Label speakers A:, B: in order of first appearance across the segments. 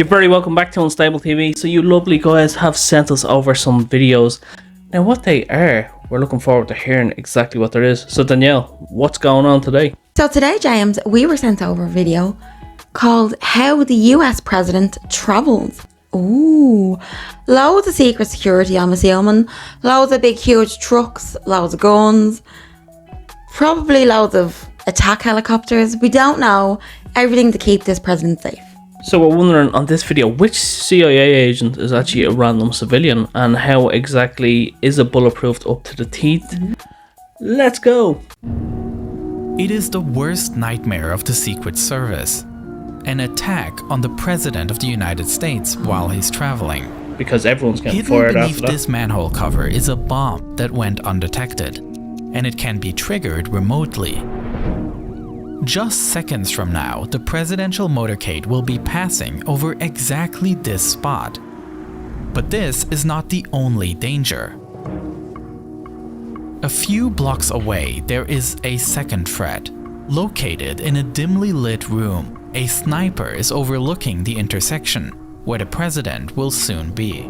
A: You're very welcome back to Unstable TV. So you lovely guys have sent us over some videos. Now what they are, we're looking forward to hearing exactly what there is. So Danielle, what's going on today?
B: So today, James, we were sent over a video called How the US President Travels. Ooh, loads of secret security, I'm assuming. Loads of big huge trucks, loads of guns. Probably loads of attack helicopters. We don't know. Everything to keep this president safe.
A: So we're wondering on this video, which CIA agent is actually a random civilian and how exactly is it bulletproofed up to the teeth? Let's go!
C: It is the worst nightmare of the Secret Service. An attack on the President of the United States while he's traveling.
A: Because everyone's getting
C: Hidden
A: fired
C: beneath
A: after that.
C: this manhole cover is a bomb that went undetected, and it can be triggered remotely. Just seconds from now, the presidential motorcade will be passing over exactly this spot. But this is not the only danger. A few blocks away, there is a second threat. Located in a dimly lit room, a sniper is overlooking the intersection, where the president will soon be.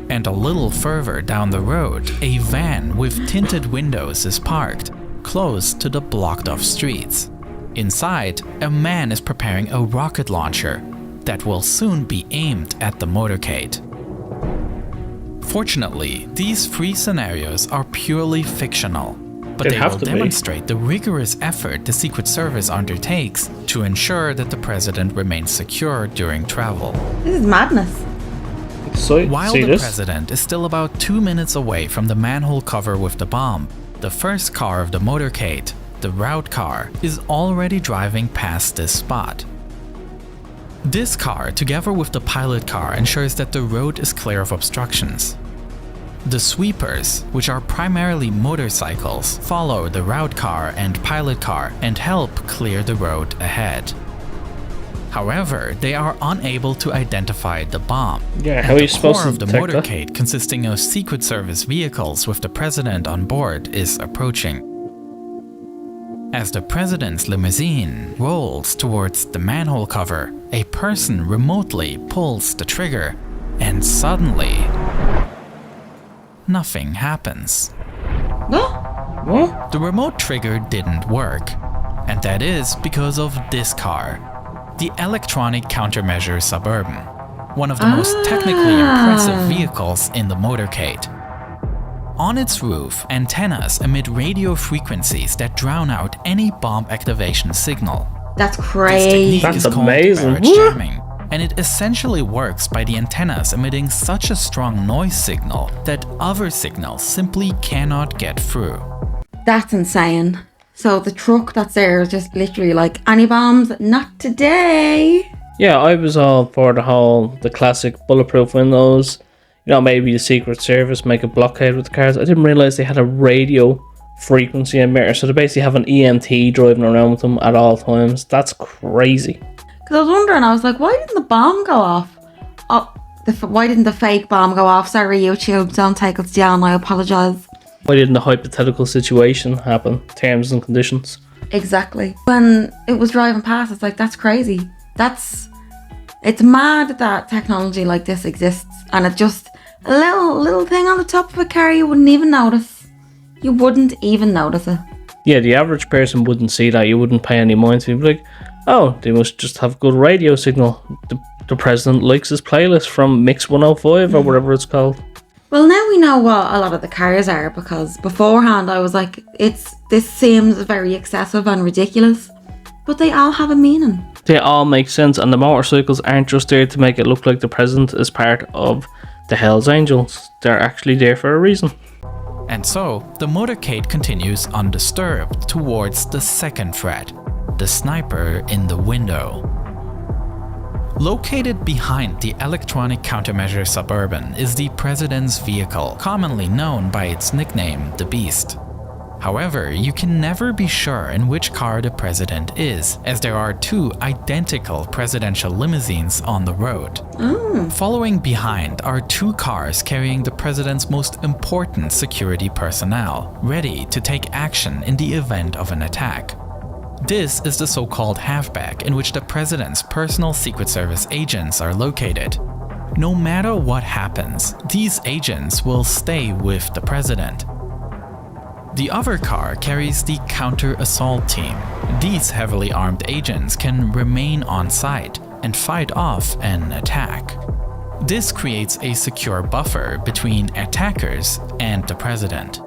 C: And a little further down the road, a van with tinted windows is parked, close to the blocked-off streets. Inside, a man is preparing a rocket launcher that will soon be aimed at the motorcade. Fortunately, these three scenarios are purely fictional, but they will demonstrate the rigorous effort the Secret Service undertakes to ensure that the president remains secure during travel.
B: This is madness.
C: While the president is still about 2 minutes away from the manhole cover with the bomb, the first car of the motorcade, the route car, is already driving past this spot. This car, together with the pilot car, ensures that the road is clear of obstructions. The sweepers, which are primarily motorcycles, follow the route car and pilot car and help clear the road ahead. However, they are unable to identify the bomb.
A: Yeah, how are you supposed to
C: detect that? The core of the motorcade, consisting of Secret Service vehicles with the president on board, is approaching. As the president's limousine rolls towards the manhole cover, a person remotely pulls the trigger, and suddenly, nothing happens.
A: What?
C: The remote trigger didn't work, and that is because of this car. The electronic Countermeasures Suburban, one of the most technically impressive vehicles in the motorcade. On its roof, antennas emit radio frequencies that drown out any bomb activation signal.
B: That's crazy.
A: That's amazing.
C: Barrage jamming, and it essentially works by the antennas emitting such a strong noise signal that other signals simply cannot get through.
B: That's insane. So the truck that's there is just literally like, any bombs? Not today.
A: Yeah, I was all for the classic bulletproof windows. You know, maybe the Secret Service make a blockade with the cars. I didn't realize they had a radio frequency emitter, so they basically have an EMT driving around with them at all times. That's crazy.
B: Because I was wondering, I was like, why didn't the bomb go off? Why didn't the fake bomb go off? Sorry, YouTube, don't take us down, I apologise.
A: Why didn't the hypothetical situation happen? Terms and conditions.
B: Exactly. When it was driving past, it's like, that's crazy. It's mad that technology like this exists, and it's just a little thing on the top of a car you wouldn't even notice. You wouldn't even notice it.
A: Yeah, the average person wouldn't see that. You wouldn't pay any mind to it. You'd be like, oh, they must just have good radio signal. The president likes his playlist from Mix 105 or whatever it's called.
B: Well, now we know what a lot of the cars are, because beforehand I was like, this seems very excessive and ridiculous, but they all have a meaning.
A: They all make sense, and the motorcycles aren't just there to make it look like the president is part of the Hells Angels. They're actually there for a reason.
C: And so, the motorcade continues undisturbed towards the second threat, the sniper in the window. Located behind the electronic Countermeasures Suburban is the president's vehicle, commonly known by its nickname, the Beast. However, you can never be sure in which car the president is, as there are two identical presidential limousines on the road. Following behind are two cars carrying the president's most important security personnel, ready to take action in the event of an attack. This is the so-called halfback in which the president's personal Secret Service agents are located. No matter what happens, these agents will stay with the president. The other car carries the counter-assault team. These heavily armed agents can remain on site and fight off an attack. This creates a secure buffer between attackers and the president.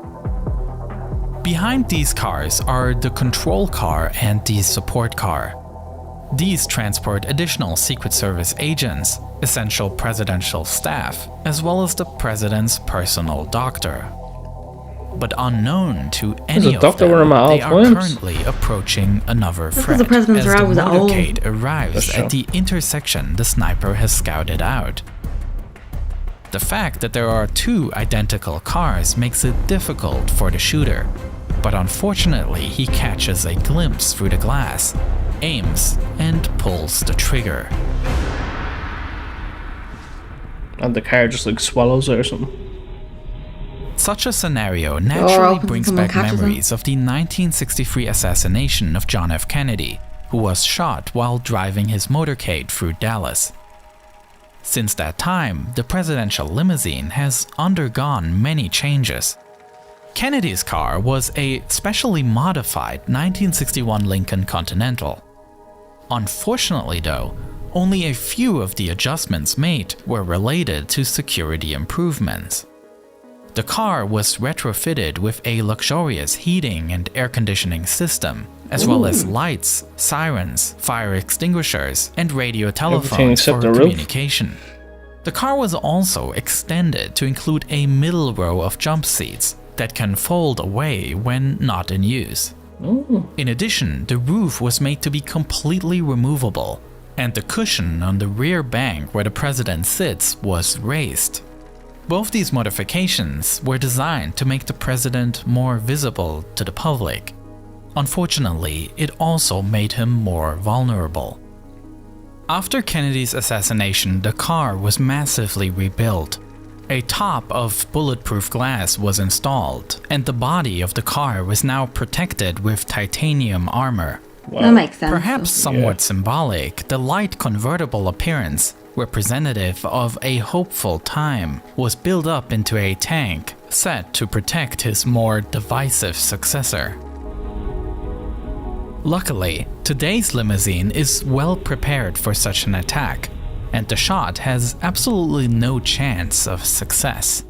C: Behind these cars are the control car and the support car. These transport additional Secret Service agents, essential presidential staff, as well as the president's personal doctor. But unknown to any of them, they are currently approaching another threat as the motorcade arrives at the intersection the sniper has scouted out. The fact that there are two identical cars makes it difficult for the shooter, but unfortunately he catches a glimpse through the glass, aims, and pulls the trigger.
A: And the car just like swallows it or something.
C: Such a scenario naturally brings back memories of the 1963 assassination of John F. Kennedy, who was shot while driving his motorcade through Dallas. Since that time, the presidential limousine has undergone many changes. Kennedy's car was a specially modified 1961 Lincoln Continental. Unfortunately though, only a few of the adjustments made were related to security improvements. The car was retrofitted with a luxurious heating and air conditioning system, as well as lights, sirens, fire extinguishers, and radio telephones for communication. The car was also extended to include a middle row of jump seats that can fold away when not in use. In addition, the roof was made to be completely removable, and the cushion on the rear bank where the president sits was raised. Both these modifications were designed to make the president more visible to the public. Unfortunately, it also made him more vulnerable. After Kennedy's assassination, the car was massively rebuilt. A top of bulletproof glass was installed, and the body of the car was now protected with titanium armor.
B: Wow. That makes sense.
C: Perhaps somewhat symbolic, the light convertible appearance, representative of a hopeful time, was built up into a tank set to protect his more divisive successor. Luckily, today's limousine is well prepared for such an attack, and the shot has absolutely no chance of success.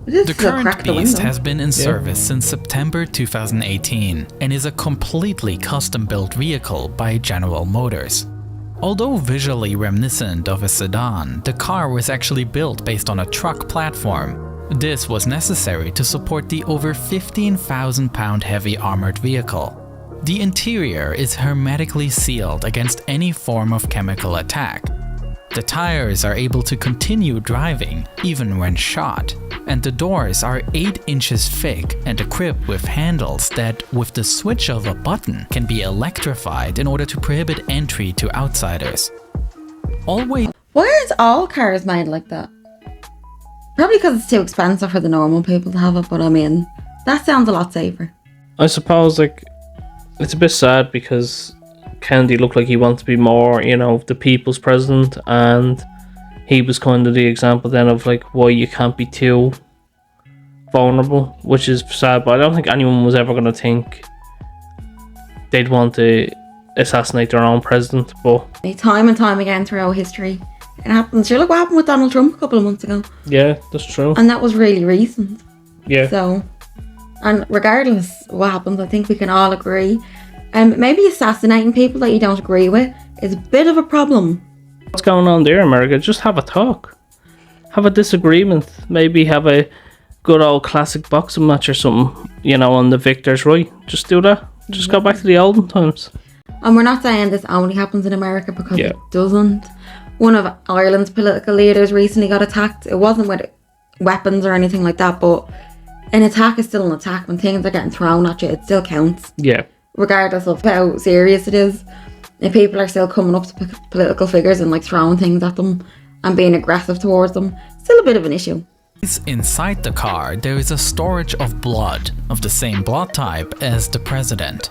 C: The current beast has been in service since September 2018 and is a completely custom-built vehicle by General Motors. Although visually reminiscent of a sedan, the car was actually built based on a truck platform. This was necessary to support the over 15,000-pound heavy armored vehicle. The interior is hermetically sealed against any form of chemical attack. The tires are able to continue driving even when shot, and the doors are 8 inches thick and equipped with handles that, with the switch of a button, can be electrified in order to prohibit entry to outsiders. Why
B: aren't all cars made like that? Probably because it's too expensive for the normal people to have it, but I mean, that sounds a lot safer.
A: I suppose, like, it's a bit sad because Kennedy looked like he wanted to be more, you know, the people's president, and he was kind of the example then of like why you can't be too vulnerable, which is sad. But I don't think anyone was ever going to think they'd want to assassinate their own president. But
B: time and time again throughout history, it happens. Sure, look what happened with Donald Trump a couple of months ago.
A: Yeah, that's true.
B: And that was really recent.
A: Yeah.
B: So, and regardless of what happens, I think we can all agree, maybe assassinating people that you don't agree with is a bit of a problem.
A: What's going on there, America? Just have a talk. Have a disagreement. Maybe have a good old classic boxing match or something, you know, on the victor's right. Just do that. Just go back to the olden times.
B: And we're not saying this only happens in America, because it doesn't. One of Ireland's political leaders recently got attacked. It wasn't with weapons or anything like that, but an attack is still an attack. When things are getting thrown at you, it still counts. Yeah. Regardless of how serious it is. If people are still coming up to political figures and like throwing things at them and being aggressive towards them, still a bit of an issue.
C: Inside the car, there is a storage of blood of the same blood type as the president.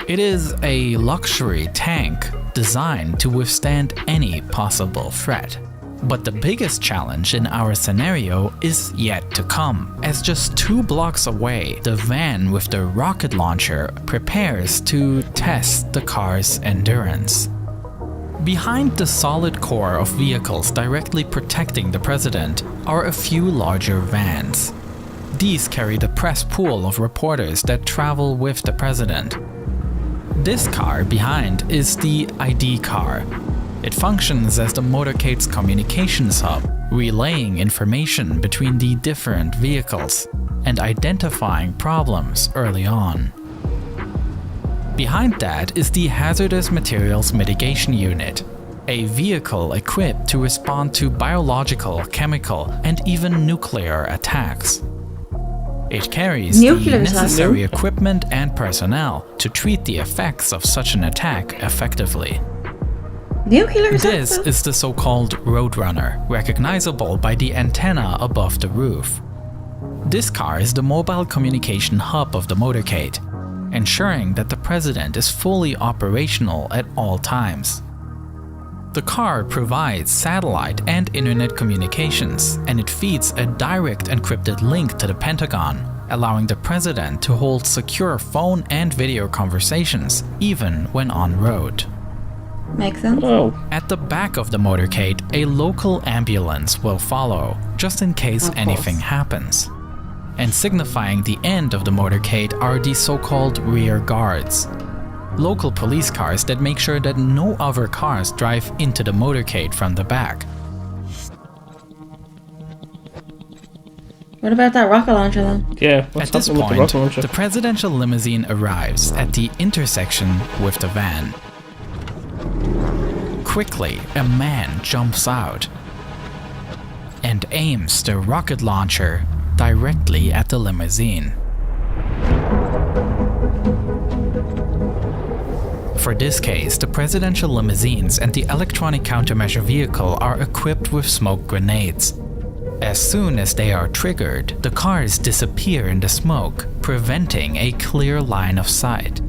C: It is a luxury tank designed to withstand any possible threat. But the biggest challenge in our scenario is yet to come, as just 2 blocks away, the van with the rocket launcher prepares to test the car's endurance. Behind the solid core of vehicles directly protecting the president are a few larger vans. These carry the press pool of reporters that travel with the president. This car behind is the ID car. It functions as the motorcade's communications hub, relaying information between the different vehicles and identifying problems early on. Behind that is the Hazardous Materials Mitigation Unit, a vehicle equipped to respond to biological, chemical, and even nuclear attacks. It carries the necessary equipment and personnel to treat the effects of such an attack effectively. This is the so-called Roadrunner, recognizable by the antenna above the roof. This car is the mobile communication hub of the motorcade, ensuring that the president is fully operational at all times. The car provides satellite and internet communications, and it feeds a direct encrypted link to the Pentagon, allowing the president to hold secure phone and video conversations, even when en route.
B: Makes sense.
A: Oh.
C: At the back of the motorcade, a local ambulance will follow, just in case anything happens. And signifying the end of the motorcade are the so-called rear guards. Local police cars that make sure that no other cars drive into the motorcade from the back.
B: What about that rocket launcher then?
A: Yeah,
C: at this point, the presidential limousine arrives at the intersection with the van. Quickly, a man jumps out and aims the rocket launcher directly at the limousine. For this case, the presidential limousines and the electronic countermeasure vehicle are equipped with smoke grenades. As soon as they are triggered, the cars disappear in the smoke, preventing a clear line of sight.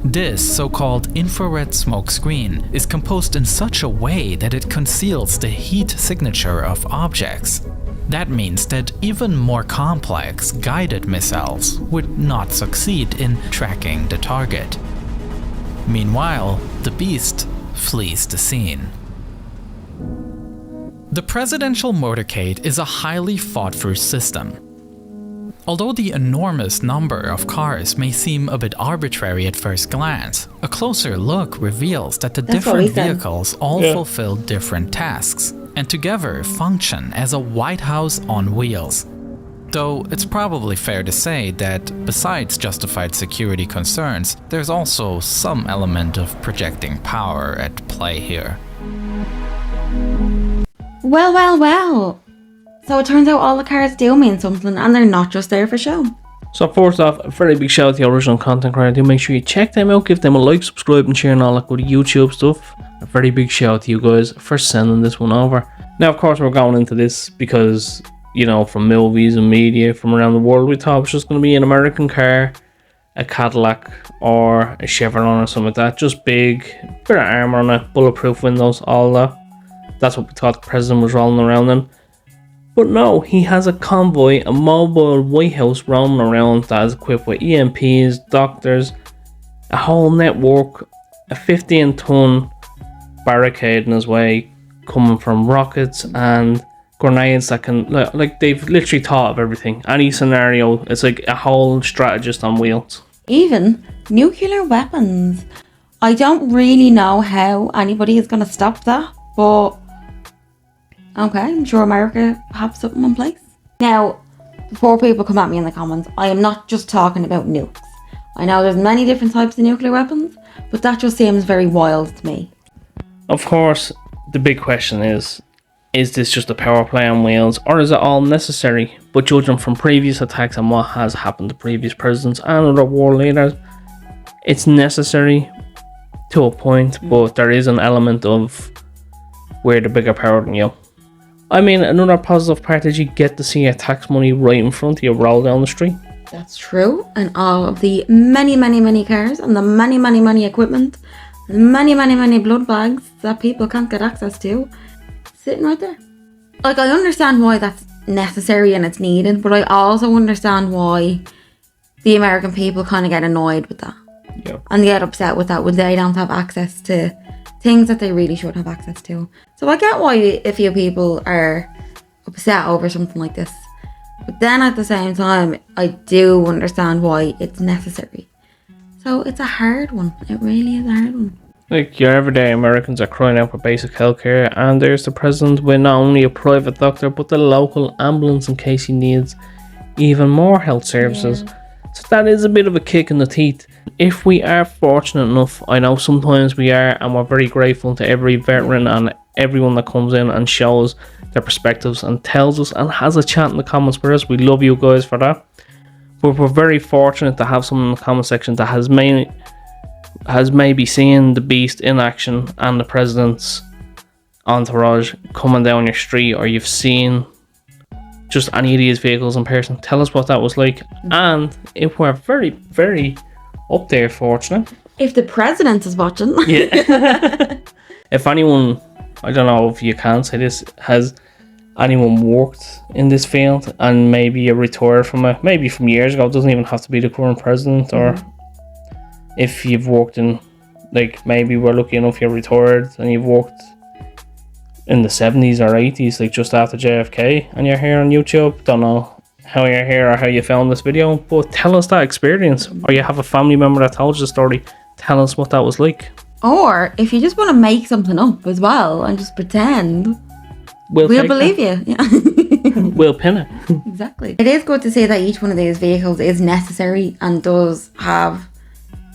C: This so-called infrared smoke screen is composed in such a way that it conceals the heat signature of objects. That means that even more complex guided missiles would not succeed in tracking the target. Meanwhile, the beast flees the scene. The presidential motorcade is a highly thought-through system. Although the enormous number of cars may seem a bit arbitrary at first glance, a closer look reveals that the different vehicles all fulfill different tasks, and together function as a White House on wheels. Though it's probably fair to say that besides justified security concerns, there's also some element of projecting power at play here.
B: Well, well, well. So it turns out all the cars do mean something and they're not just there for show.
A: So first off, a very big shout out to the original content creator. Do make sure you check them out, give them a like, subscribe and share and all that good YouTube stuff. A very big shout out to you guys for sending this one over. Now of course we're going into this because, you know, from movies and media from around the world, we thought it was just going to be an American car, a Cadillac or a Chevron or something like that. Just big, bit of armor on it, bulletproof windows, all that. That's what we thought the president was rolling around in. But no, he has a convoy, a mobile White House roaming around that is equipped with EMPs, doctors, a whole network, a 15-ton barricade in his way, coming from rockets and grenades that can, like they've literally thought of everything. Any scenario, it's like a whole strategist on wheels.
B: Even nuclear weapons. I don't really know how anybody is going to stop that, but okay, I'm sure America have something in place. Now, before people come at me in the comments, I am not just talking about nukes. I know there's many different types of nuclear weapons, but that just seems very wild to me.
A: Of course, the big question is this just a power play on wheels, or is it all necessary? But judging from previous attacks and what has happened to previous presidents and other world leaders, it's necessary to a point, but there is an element of we're the bigger power than you. I mean, another positive part is you get to see your tax money right in front of you roll down the street.
B: That's true. And all of the many, many, many cars and the many, many, many equipment, many, many, many blood bags that people can't get access to, sitting right there. Like, I understand why that's necessary and it's needed, but I also understand why the American people kind of get annoyed with that.
A: Yeah.
B: And they get upset with that when they don't have access to things that they really should have access to. So I get why a few people are upset over something like this. But then at the same time, I do understand why it's necessary. So it's a hard one. It really is a hard one.
A: Like, your everyday Americans are crying out for basic healthcare, and there's the president with not only a private doctor, but the local ambulance in case he needs even more health services. Yeah. So that is a bit of a kick in the teeth. If we are fortunate enough, I know sometimes we are, and we're very grateful to every veteran and everyone that comes in and shows their perspectives and tells us and has a chat in the comments with us. We love you guys for that. But we're very fortunate to have someone in the comment section that has maybe seen the beast in action and the president's entourage coming down your street, or you've seen just any of these vehicles in person. Tell us what that was like. And if we're very, very up there fortunate,
B: if the president is watching,
A: yeah. If anyone, I don't know if you can say this, has anyone worked in this field and maybe you retired from it, maybe from years ago, it doesn't even have to be the current president, or if you've worked in, like, maybe we're lucky enough you're retired and you've worked in the 70s or 80s, like just after JFK, and you're here on YouTube. Don't know how you're here or how you found this video, but tell us that experience. Or you have a family member that told you the story, tell us what that was like. Or
B: if you just want to make something up as well and just pretend, we'll believe you. Yeah.
A: We'll pin it.
B: Exactly. It is good to say that each one of these vehicles is necessary and does have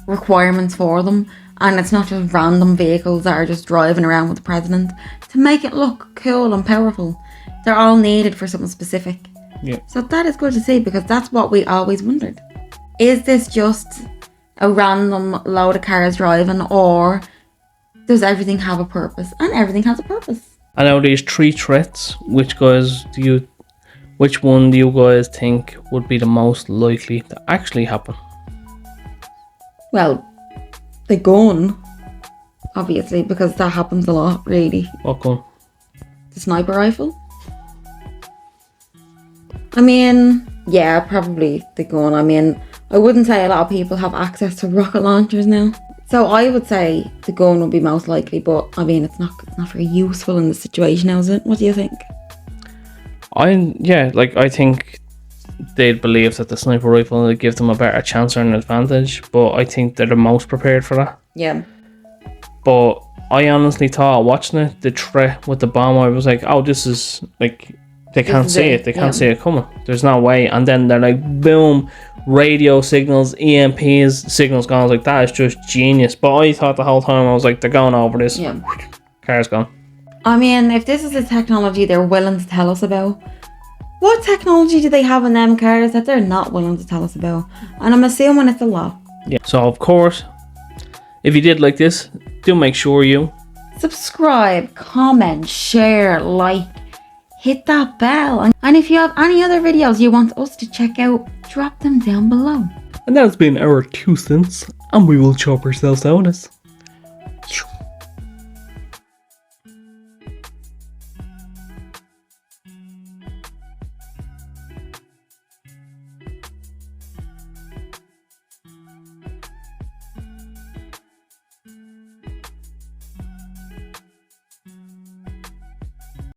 B: requirements for them, and it's not just random vehicles that are just driving around with the president to make it look cool and powerful. They're all needed for something specific.
A: Yeah.
B: So that is good to see, because that's what we always wondered. Is this just a random load of cars driving, or does everything have a purpose? And everything has a purpose.
A: I know these 3 threats. Which one do you guys think would be the most likely to actually happen?
B: Well, the gun, obviously, because that happens a lot, really.
A: What gun?
B: The sniper rifle. I mean, yeah, probably the gun. I mean, I wouldn't say a lot of people have access to rocket launchers now. So I would say the gun would be most likely, but I mean, it's not very useful in the situation now, is it? What do you think?
A: I think they'd believe that the sniper rifle would give them a better chance or an advantage, but I think they're the most prepared for that.
B: Yeah.
A: But I honestly thought, watching it, the threat with the bomb, I was like, oh, this is like, they can't see it. They can't see it coming. There's no way. And then they're like, boom, radio signals, EMPs, signals gone. I was like, that is just genius. But I thought the whole time, I was like, they're going over this.
B: Yeah.
A: Car's gone.
B: I mean, if this is the technology they're willing to tell us about, what technology do they have in them cars that they're not willing to tell us about? And I'm assuming it's a lot.
A: Yeah. So, of course, if you did like this, do make sure you
B: subscribe, comment, share, like, hit that bell. And if you have any other videos you want us to check out, drop them down below.
A: And that's been our 2 cents, and we will chop ourselves out.